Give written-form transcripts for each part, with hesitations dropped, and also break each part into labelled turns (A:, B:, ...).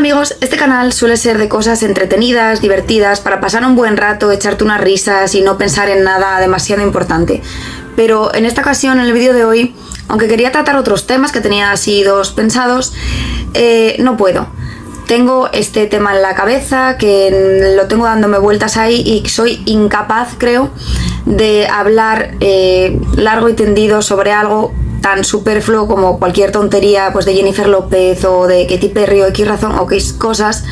A: amigos, este canal suele ser de cosas entretenidas, divertidas, para pasar un buen rato, echarte unas risas y no pensar en nada demasiado importante. Pero en esta ocasión, en el vídeo de hoy, aunque quería tratar otros temas que tenía así dos pensados, no puedo. Tengo este tema en la cabeza, que lo tengo dándome vueltas ahí y soy incapaz, creo, de hablar largo y tendido sobre algo tan superfluo como cualquier tontería pues de Jennifer López o de Katy Perry o X razón o X cosas,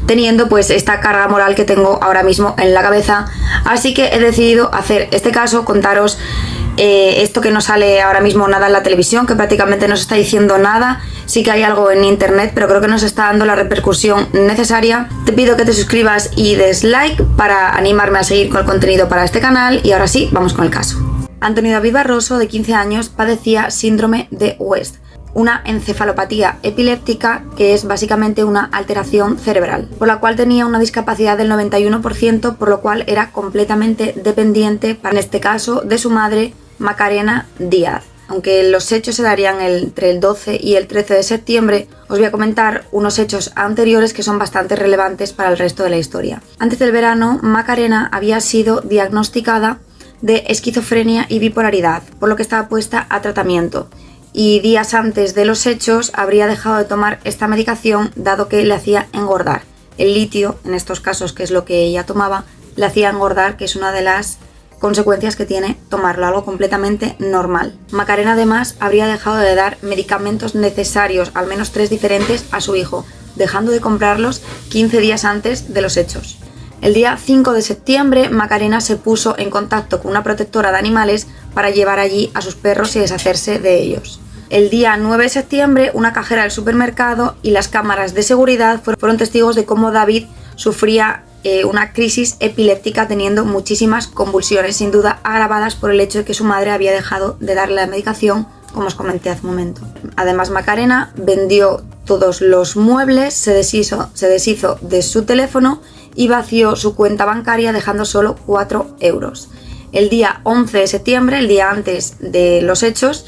A: teniendo pues esta carga moral que tengo ahora mismo en la cabeza. Así que he decidido hacer este caso, contaros esto que no sale ahora mismo nada en la televisión, que prácticamente no se está diciendo nada. Sí que hay algo en internet, pero creo que no se está dando la repercusión necesaria. Te pido que te suscribas y des like para animarme a seguir con el contenido para este canal. Y ahora sí, vamos con el caso. Antonio David Barroso, de 15 años, padecía síndrome de West, una encefalopatía epiléptica que es básicamente una alteración cerebral, por la cual tenía una discapacidad del 91%, por lo cual era completamente dependiente, en este caso, de su madre, Macarena Díaz. Aunque los hechos se darían entre el 12 y el 13 de septiembre, os voy a comentar unos hechos anteriores que son bastante relevantes para el resto de la historia. Antes del verano, Macarena había sido diagnosticada de esquizofrenia y bipolaridad, por lo que estaba puesta a tratamiento. Y días antes de los hechos habría dejado de tomar esta medicación dado que le hacía engordar. El litio, en estos casos, que es lo que ella tomaba, le hacía engordar, que es una de las consecuencias que tiene tomarlo, algo completamente normal. Macarena además habría dejado de dar medicamentos necesarios, al menos 3 diferentes, a su hijo, dejando de comprarlos 15 días antes de los hechos. El día 5 de septiembre, Macarena se puso en contacto con una protectora de animales para llevar allí a sus perros y deshacerse de ellos. El día 9 de septiembre, una cajera del supermercado y las cámaras de seguridad fueron testigos de cómo David sufría una crisis epiléptica, teniendo muchísimas convulsiones, sin duda agravadas por el hecho de que su madre había dejado de darle la medicación, como os comenté hace un momento. Además, Macarena vendió todos los muebles, se deshizo de su teléfono y vació su cuenta bancaria, dejando solo 4 euros. El día 11 de septiembre, el día antes de los hechos,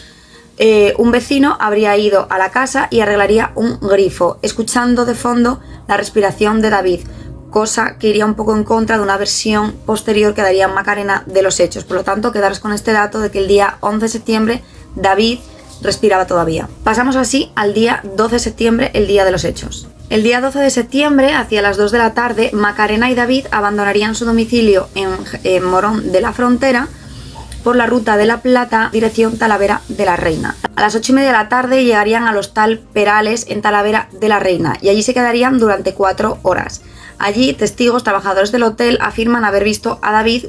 A: un vecino habría ido a la casa y arreglaría un grifo, escuchando de fondo la respiración de David, cosa que iría un poco en contra de una versión posterior que daría Macarena de los hechos. Por lo tanto, quedaros con este dato de que el día 11 de septiembre David respiraba todavía. Pasamos así al día 12 de septiembre, el día de los hechos. El día 12 de septiembre, hacia las 2 de la tarde, Macarena y David abandonarían su domicilio en Morón de la Frontera por la ruta de La Plata, dirección Talavera de la Reina. A las 8:30 de la tarde llegarían al hostal Perales en Talavera de la Reina y allí se quedarían durante 4 horas. Allí, testigos, trabajadores del hotel, afirman haber visto a David,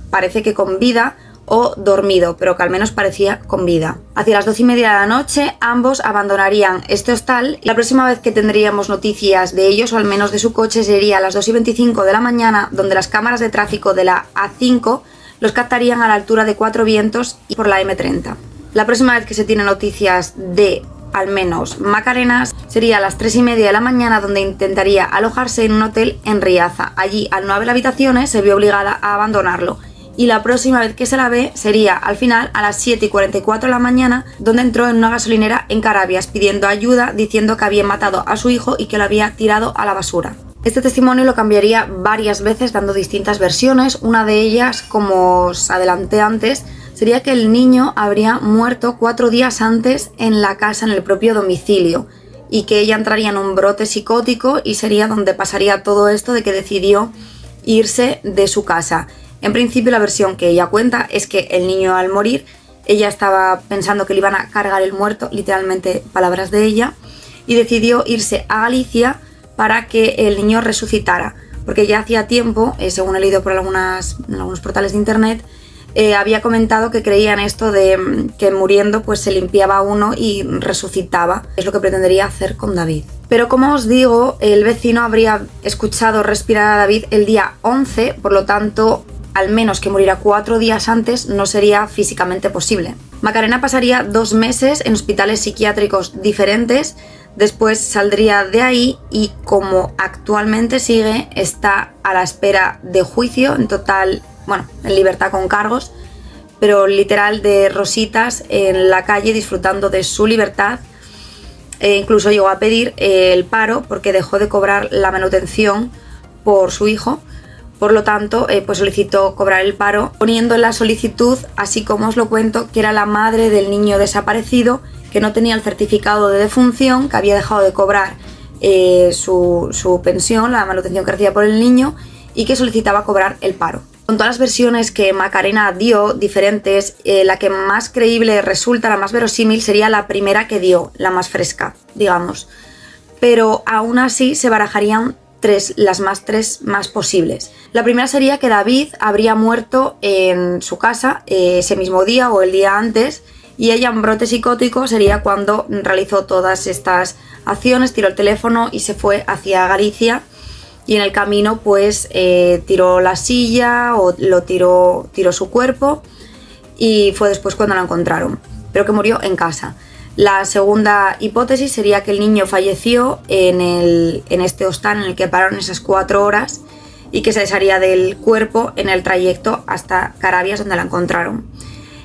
A: parece que con vida o dormido, pero que al menos parecía con vida. Hacia las 12:30 de la noche, ambos abandonarían este hostal y la próxima vez que tendríamos noticias de ellos, o al menos de su coche, sería a las 2:25 de la mañana, donde las cámaras de tráfico de la A5 los captarían a la altura de Cuatro Vientos y por la M30. La próxima vez que se tiene noticias de al menos Macarena sería a las 3:30 de la mañana, donde intentaría alojarse en un hotel en Riaza. Allí, al no haber habitaciones, se vio obligada a abandonarlo. Y la próxima vez que se la ve sería al final a las 7:44 de la mañana, donde entró en una gasolinera en Carabias pidiendo ayuda, diciendo que había matado a su hijo y que lo había tirado a la basura. Este testimonio lo cambiaría varias veces, dando distintas versiones. Una de ellas, como os adelanté antes, sería que el niño habría muerto 4 días antes en la casa, en el propio domicilio, y que ella entraría en un brote psicótico y sería donde pasaría todo esto de que decidió irse de su casa. En principio, la versión que ella cuenta es que el niño, al morir, ella estaba pensando que le iban a cargar el muerto, literalmente palabras de ella, y decidió irse a Galicia para que el niño resucitara, porque ya hacía tiempo, según he leído por en algunos portales de internet, había comentado que creían esto de que muriendo pues se limpiaba uno y resucitaba. Es lo que pretendería hacer con David. Pero como os digo, el vecino habría escuchado respirar a David el día 11, por lo tanto, al menos que muriera 4 días antes no sería físicamente posible. Macarena pasaría 2 meses en hospitales psiquiátricos diferentes, después saldría de ahí y, como actualmente sigue, está a la espera de juicio, en total, en libertad con cargos, pero literal de rositas en la calle disfrutando de su libertad incluso llegó a pedir el paro porque dejó de cobrar la manutención por su hijo. Por lo tanto, pues solicitó cobrar el paro, poniendo en la solicitud, así como os lo cuento, que era la madre del niño desaparecido, que no tenía el certificado de defunción, que había dejado de cobrar su pensión, la manutención que recibía por el niño, y que solicitaba cobrar el paro. Con todas las versiones que Macarena dio, diferentes, la que más creíble resulta, la más verosímil, sería la primera que dio, la más fresca, digamos. Pero aún así se barajarían las tres más posibles. La primera sería que David habría muerto en su casa ese mismo día o el día antes, y ella en brote psicótico sería cuando realizó todas estas acciones, tiró el teléfono y se fue hacia Galicia. Y en el camino pues tiró la silla o tiró su cuerpo, y fue después cuando la encontraron, pero que murió en casa. La segunda hipótesis sería que el niño falleció en este hostal en el que pararon esas 4 horas y que se desharía del cuerpo en el trayecto hasta Carabias, donde la encontraron.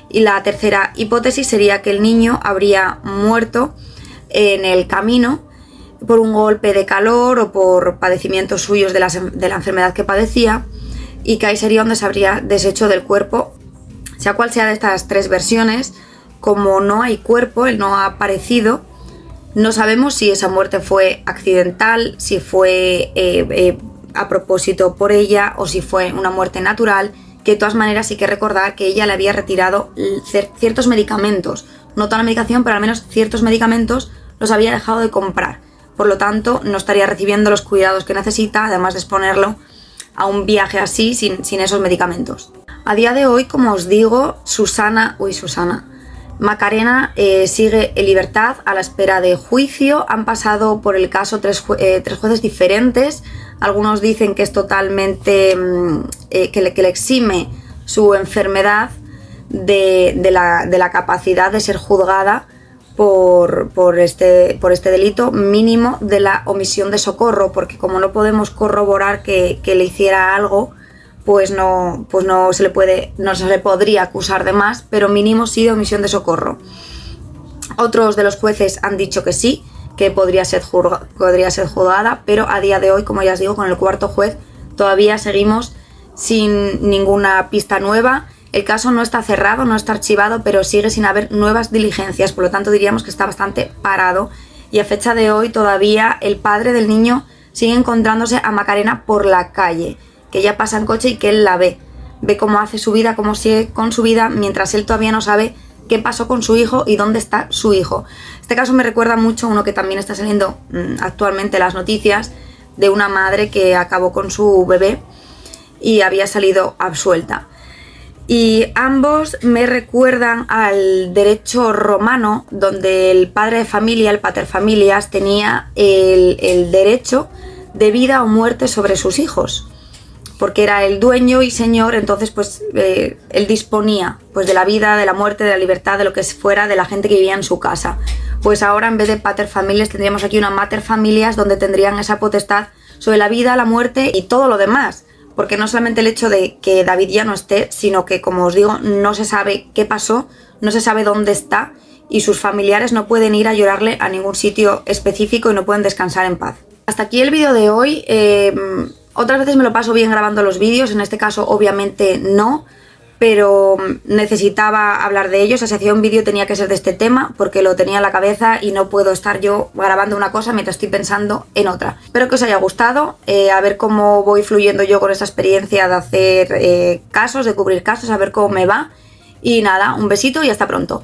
A: Y la tercera hipótesis sería que el niño habría muerto en el camino por un golpe de calor o por padecimientos suyos de la enfermedad que padecía, y que ahí sería donde se habría deshecho del cuerpo. Sea cual sea de estas 3 versiones, como no hay cuerpo, él no ha aparecido, no sabemos si esa muerte fue accidental, si fue a propósito por ella o si fue una muerte natural, que de todas maneras hay que recordar que ella le había retirado ciertos medicamentos, no toda la medicación, pero al menos ciertos medicamentos los había dejado de comprar. Por lo tanto, no estaría recibiendo los cuidados que necesita, además de exponerlo a un viaje así sin esos medicamentos. A día de hoy, como os digo, Macarena sigue en libertad a la espera de juicio. Han pasado por el caso 3 jueces diferentes. Algunos dicen que es totalmente que le exime su enfermedad de la capacidad de ser juzgada por este delito mínimo de la omisión de socorro, porque como no podemos corroborar que le hiciera algo, pues no se le podría acusar de más, pero mínimo sí de omisión de socorro. Otros de los jueces han dicho que sí, que podría ser juzgada, pero a día de hoy, como ya os digo, con el 4º juez todavía seguimos sin ninguna pista nueva. El caso no está cerrado, no está archivado, pero sigue sin haber nuevas diligencias, por lo tanto diríamos que está bastante parado, y a fecha de hoy todavía el padre del niño sigue encontrándose a Macarena por la calle, que ella pasa en coche y que él la ve cómo hace su vida, cómo sigue con su vida, mientras él todavía no sabe qué pasó con su hijo y dónde está su hijo. Este caso me recuerda mucho a uno que también está saliendo actualmente en las noticias, de una madre que acabó con su bebé y había salido absuelta. Y ambos me recuerdan al derecho romano, donde el padre de familia, el pater familias, tenía el derecho de vida o muerte sobre sus hijos, porque era el dueño y señor. Entonces pues él disponía pues de la vida, de la muerte, de la libertad, de lo que fuera de la gente que vivía en su casa. Pues ahora, en vez de pater familias, tendríamos aquí una mater familias, donde tendrían esa potestad sobre la vida, la muerte y todo lo demás. Porque no solamente el hecho de que David ya no esté, sino que, como os digo, no se sabe qué pasó, no se sabe dónde está, y sus familiares no pueden ir a llorarle a ningún sitio específico y no pueden descansar en paz. Hasta aquí el vídeo de hoy. Otras veces me lo paso bien grabando los vídeos, en este caso obviamente no, pero necesitaba hablar de ellos. Si hacía un vídeo tenía que ser de este tema, porque lo tenía en la cabeza y no puedo estar yo grabando una cosa mientras estoy pensando en otra. Espero que os haya gustado, a ver cómo voy fluyendo yo con esta experiencia de hacer casos, de cubrir casos, a ver cómo me va. Y nada, un besito y hasta pronto.